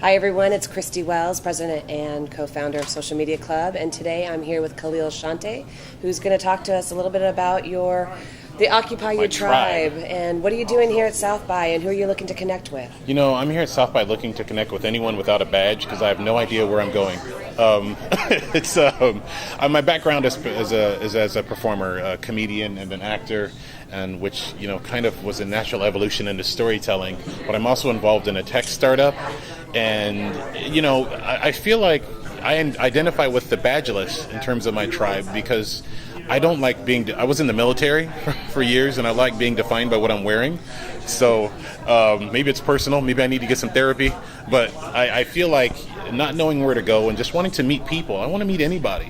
Hi everyone, it's Kristie Wells, president and co-founder of Social Media Club, and today I'm here with Kahlil Ashanti, who's going to talk to us a little bit about the Occupy Your Tribe, and what are you doing here at South by, and who are you looking to connect with? You know, I'm here at South by looking to connect with anyone without a badge because I have no idea where I'm going. My background is as a performer, a comedian, and an actor, and which kind of was a natural evolution into storytelling. But I'm also involved in a tech startup, and I feel like I identify with the badgeless in terms of my tribe because I don't like I was in the military for years, and I like being defined by what I'm wearing. So maybe it's personal, maybe I need to get some therapy, but I feel like not knowing where to go and just wanting to meet people. I want to meet anybody,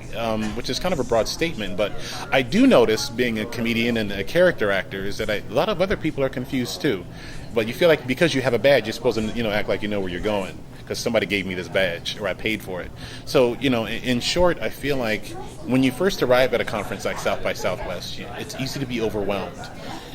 which is kind of a broad statement, but I do notice, being a comedian and a character actor, is that a lot of other people are confused too. But you feel like because you have a badge, you're supposed to act like you know where you're going because somebody gave me this badge or I paid for it. So, in short, I feel like when you first arrive at a conference like South by Southwest, it's easy to be overwhelmed.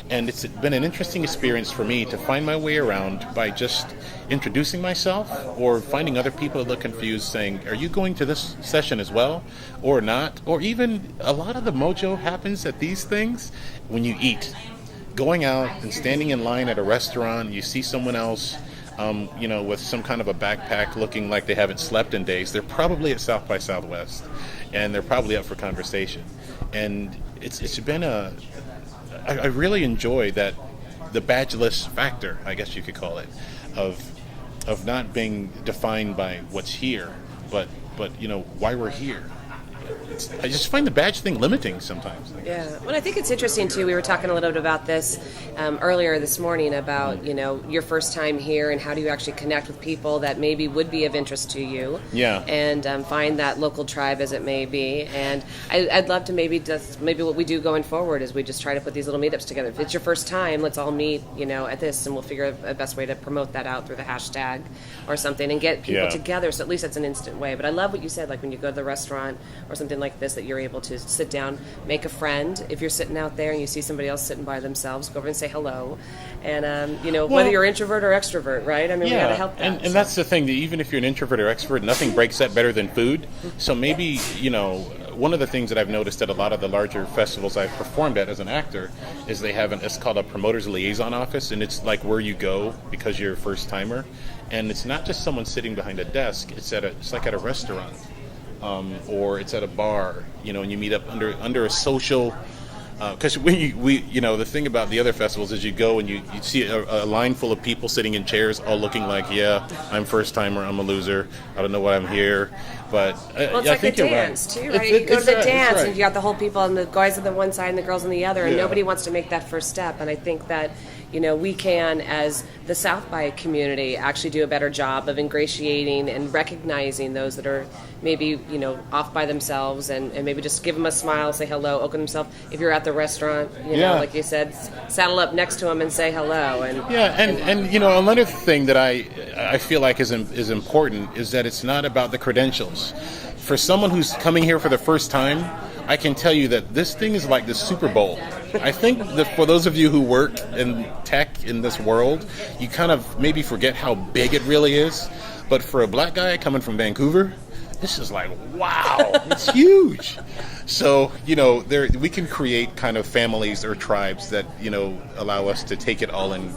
And it's been an interesting experience for me to find my way around by just introducing myself or finding other people that look confused saying, are you going to this session as well or not? Or even a lot of the mojo happens at these things when you eat. Going out and standing in line at a restaurant, you see someone else with some kind of a backpack looking like they haven't slept in days. They're probably at South by Southwest and they're probably up for conversation. And it's been I really enjoy that, the badgeless factor, I guess you could call it, of not being defined by what's here, but why we're here. I just find the badge thing limiting sometimes. Yeah, well, I think it's interesting too. We were talking a little bit about this earlier this morning about your first time here and how do you actually connect with people that maybe would be of interest to you. Yeah. And find that local tribe as it may be. And I'd love to maybe what we do going forward is we just try to put these little meetups together. If it's your first time, let's all meet at this, and we'll figure a best way to promote that out through the hashtag or something and get people together. So at least that's an instant way. But I love what you said, like when you go to the restaurant or something like this, that you're able to sit down, make a friend. If you're sitting out there and you see somebody else sitting by themselves, go over and say hello. And whether you're introvert or extrovert, right? I mean, we got to help that. And that's the thing, that even if you're an introvert or extrovert, nothing breaks that better than food. So maybe one of the things that I've noticed at a lot of the larger festivals I've performed at as an actor is they have it's called a promoter's liaison office, and it's like where you go because you're a first timer, and it's not just someone sitting behind a desk. It's like at a restaurant. Or it's at a bar, and you meet up under a social. Because the thing about the other festivals is you go and you see a line full of people sitting in chairs, all looking like, I'm first timer, I'm a loser, I don't know why I'm here. But it's like a dance too, right? You go to the dance and you got the whole people, and the guys on the one side and the girls on the other, and nobody wants to make that first step. And I think that we can, as the South by community, actually do a better job of ingratiating and recognizing those that are maybe off by themselves, and maybe just give them a smile, say hello, open themselves. If you're at the restaurant, like you said, saddle up next to them and say hello. And another thing that I feel like is important is that it's not about the credentials. For someone who's coming here for the first time, I can tell you that this thing is like the Super Bowl. I think that for those of you who work in tech in this world, you kind of maybe forget how big it really is. But for a black guy coming from Vancouver, this is like, wow, it's huge. So, we can create kind of families or tribes that, allow us to take it all in,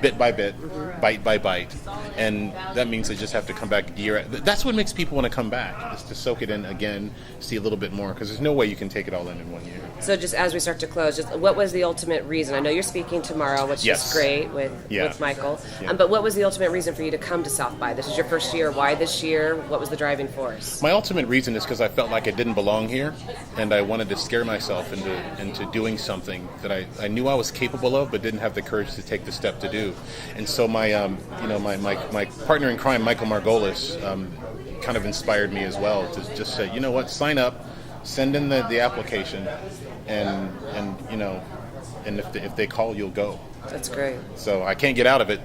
bit by bit, bite by bite. And that means they just have to come back year. That's what makes people want to come back, is to soak it in again, see a little bit more, because there's no way you can take it all in 1 year. So just as we start to close, just what was the ultimate reason? I know you're speaking tomorrow, which is great with Michael. Yeah. But what was the ultimate reason for you to come to South by? This is your first year. Why this year? What was the driving force? My ultimate reason is because I felt like I didn't belong here, and I wanted to scare myself into doing something that I knew I was capable of, but didn't have the courage to take the step to do. And so my partner in crime, Michael Margolis, kind of inspired me as well to just say, sign up, send in the application, and if they call, you'll go. That's great. So I can't get out of it.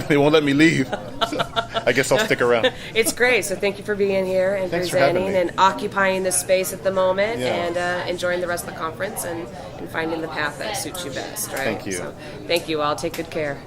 They won't let me leave. So I guess I'll stick around. It's great. So thank you for being here and Thanks presenting for having me. and occupying this space at the moment and enjoying the rest of the conference and finding the path that suits you best, right? Thank you. So thank you all. Take good care.